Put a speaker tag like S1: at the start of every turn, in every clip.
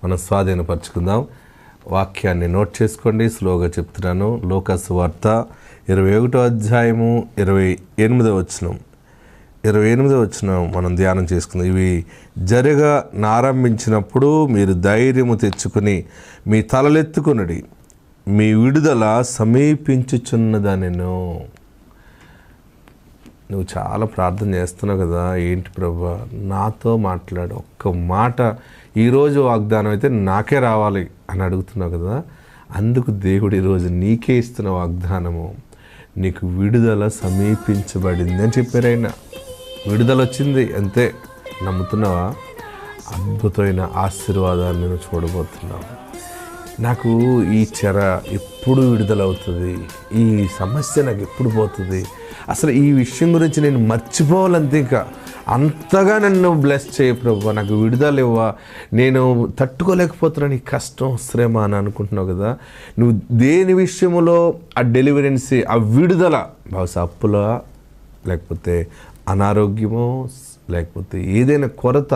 S1: మనం స్వాధీనపరచుకుందాం. వాక్యాన్ని నోట్ చేసుకోండి, స్లోగా చెప్తున్నాను. లూకాసు వార్త 21వ అధ్యాయము 28వ వచనం 28వ వచనం మనం ధ్యానం చేసుకుందాం. ఇవి జరగనారంభించినప్పుడు మీరు ధైర్యము తెచ్చుకుని మీ తలలెత్తుకునడి, మీ విడుదల సమీపించుచున్నదనెను. నువ్వు చాలా ప్రార్థన చేస్తున్నావు కదా, ఏంటి ప్రభా నాతో మాట్లాడు, ఒక్క మాట ఈరోజు వాగ్దానం అయితే నాకే రావాలి అని అడుగుతున్నావు కదా. అందుకు దేవుడు ఈరోజు నీకే ఇస్తున్న వాగ్దానము, నీకు విడుదల సమీపించబడింది అని చెప్పారు. ఆయన విడుదల వచ్చింది అంతే. నమ్ముతున్నావా? అద్భుతమైన ఆశీర్వాదాన్ని నేను చూడబోతున్నావు. నాకు ఈ చెర ఎప్పుడు విడుదలవుతుంది, ఈ సమస్య నాకు ఎప్పుడు పోతుంది, అసలు ఈ విషయం గురించి నేను మర్చిపోవాలంతే, ఇంకా అంతగా నన్ను బ్లెస్ చేయ ప్రభు, నాకు విడుదల ఇవ్వ, నేను తట్టుకోలేకపోతున్నాను ఈ కష్టం శ్రమ అని అనుకుంటున్నావు కదా. నువ్వు దేని విషయంలో ఆ డెలివరెన్సీ, ఆ విడుదల, బహుశా అప్పుల, లేకపోతే అనారోగ్యమో, లేకపోతే ఏదైనా కొరత,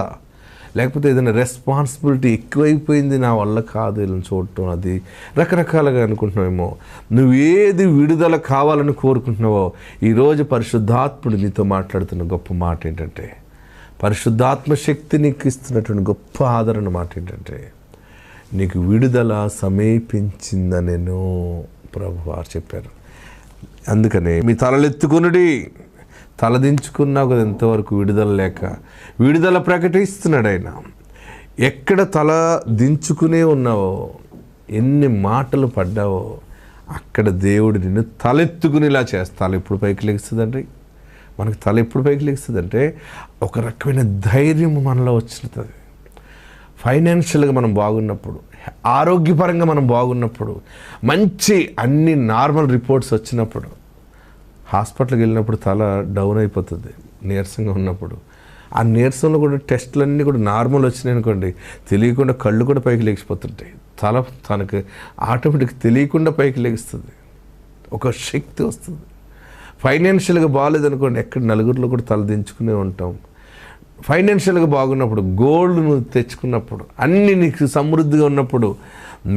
S1: లేకపోతే ఏదైనా రెస్పాన్సిబిలిటీ ఎక్కువైపోయింది, నా వల్ల కాదు వీళ్ళని చూడటం, అది రకరకాలుగా అనుకుంటున్నావేమో. నువ్వు ఏది విడుదల కావాలని కోరుకుంటున్నావో, ఈరోజు పరిశుద్ధాత్ముడు నీతో మాట్లాడుతున్న గొప్ప మాట ఏంటంటే, పరిశుద్ధాత్మ శక్తి నీకు ఇస్తున్నటువంటి గొప్ప ఆదరణ మాట ఏంటంటే, నీకు విడుదల సమీపించిందని నేను ప్రభువారు చెప్పారు. అందుకనే మీ తలలెత్తుకునుడి. తలదించుకున్నావు కదా ఎంతవరకు విడుదల లేక, విడుదల ప్రకటిస్తున్నాడు ఆయన. ఎక్కడ తల దించుకునే ఉన్నావో, ఎన్ని మాటలు పడ్డావో, అక్కడ దేవుడు నిన్ను తలెత్తుకునేలా చేస్తా. తల ఎప్పుడు పైకి లెగుస్తుందండి? మనకు తల ఎప్పుడు పైకి లెగుస్తుందంటే, ఒక రకమైన ధైర్యం మనలో వచ్చినది. ఫైనాన్షియల్గా మనం బాగున్నప్పుడు, ఆరోగ్యపరంగా మనం బాగున్నప్పుడు, మంచి అన్ని నార్మల్ రిపోర్ట్స్ వచ్చినప్పుడు, హాస్పిటల్కి వెళ్ళినప్పుడు తల డౌన్ అయిపోతుంది నీరసంగా ఉన్నప్పుడు. ఆ నీరసంలో కూడా టెస్టులన్నీ కూడా నార్మల్ వచ్చినాయి అనుకోండి, తెలియకుండా కళ్ళు కూడా పైకి లేచిపోతుంటాయి. తల తనకు ఆటోమేటిక్ తెలియకుండా పైకి లేస్తుంది, ఒక శక్తి వస్తుంది. ఫైనాన్షియల్గా బాగాలేదనుకోండి, ఎక్కడ నలుగురిలో కూడా తల దించుకునే ఉంటాం. ఫైనాన్షియల్గా బాగున్నప్పుడు, గోల్డ్ నువ్వు తెచ్చుకున్నప్పుడు, అన్నీ నీకు సమృద్ధిగా ఉన్నప్పుడు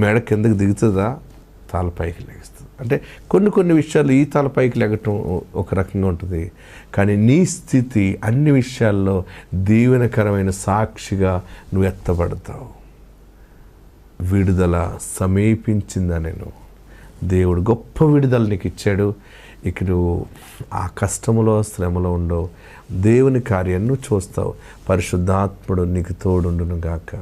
S1: మెడ కిందకి దిగుతుందా? తల పైకి లేస్తుంది. అంటే కొన్ని విషయాలు ఈ తల పైకి లెగటం ఒక రకంగా ఉంటుంది, కానీ నీ స్థితి అన్ని విషయాల్లో దీవెనకరమైన సాక్షిగా నువ్వు ఎత్తబడతావు. విడుదల సమీపించిందని నేను, దేవుడు గొప్ప విడుదల నీకు ఇచ్చాడు. ఇక నువ్వు ఆ కష్టములో శ్రమలో ఉండవు, దేవుని కార్యాన్ని చూస్తావు. పరిశుద్ధాత్ముడు నీకు తోడుండును గాక.